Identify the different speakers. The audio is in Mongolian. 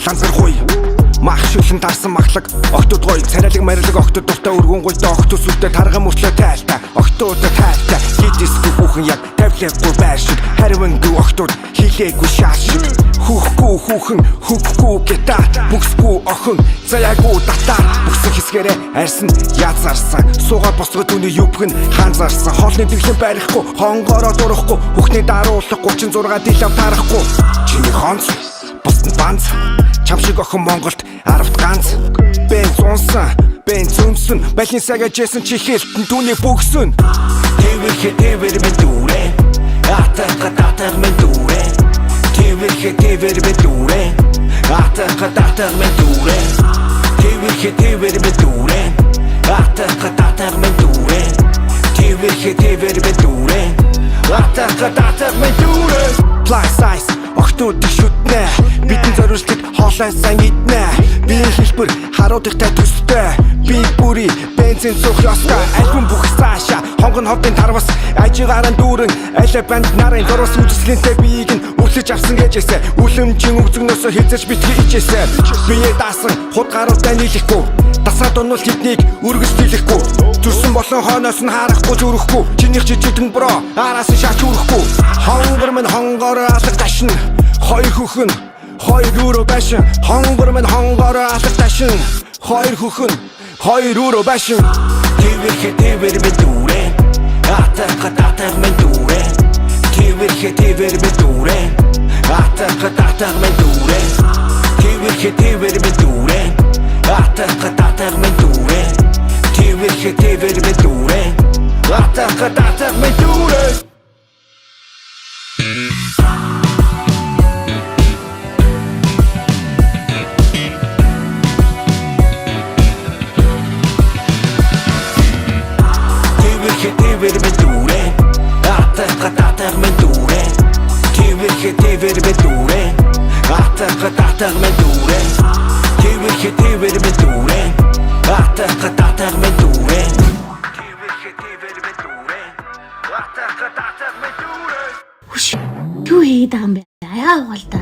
Speaker 1: Ланзар мах шүлэн таарсан махлаг октод гой царайлаг марилаг октод дуртай өргөн гойтой октод сүлдээ тарган мөртлөө тайлтай октодтой тайлтай хидисгүй хүүхэн яг тавлахгүй байр шиг харивангүй октод хийлээгүй шааш шиг хүүхгүй хүүхэн хүүхгүй гита бүксгүй охин заяагүй татаа бүксэн хэсгэрээ арьсан язарсан суугаад босгод үний юбгэн ханзарсан хоолны дэглэн барихгүй хонгороо дурахгүй хүүхний даруулах 36 дилав тарахгүй чиний хонц босн банц чам шиг охин Монголд 10-т ганц бенз унсан бенз өмсөн балин сага жэсэн чи хэлтэн түүний бүгсэн тэвэр мен дүүрэ атар мен дүүрэ тэвэр мен дүүрэ атар мен дүүрэ тэвэр мен дүүрэ атар мен дүүрэ тэвэр мен дүүрэ атар мен дүүрэ plus size октодыг шүтнэ бидэн зориултыг хоолой сан иднэ биеийн хэлбэр харуудагтай төстэй би бүрий бензин суух ёстой альбом бүх цаашаа хонгон ховдын тарвас ажигаран дүүрэн аль банд нарын дөрөс үзэсгэлэнтэй биеийг нь үлээж авсан гэжээсэ үлэмжийн өгзөгнөөсөө хязгаарч битгий ичээсэ бие даасан худ гаруудаа нийлэхгүй дасаад онол хитнийг үргэлж дийлэхгүй зүрсэн болон хойноос нь харахгүй зүрэхгүй чинийх жижигэн бро араас нь шаач үрэхгүй хонгор минь хонгор алга дашин хоёр хүүхэн хоёр өрөө байшин хонгор минь хонгор алга дашин хоёр хүүхэн хоёр өрөө байшин тэвэр мен дүүрэ атар мен дүүрэ тэвэр мен дүүрэ атар мен дүүрэ тэвэр мен дүүрэ атар мен дүүрэ тэвэр мен дүүрэ атар мен дүүрэ Тэвэр мен дүүрэ атар мен дүүрэ тэвэр мен дүүрэ атар мен дүүрэ тэвэр мен дүүрэ атар мен дүүрэ
Speaker 2: Юу хийгээд байгаа юм бэ? Яа угаалта.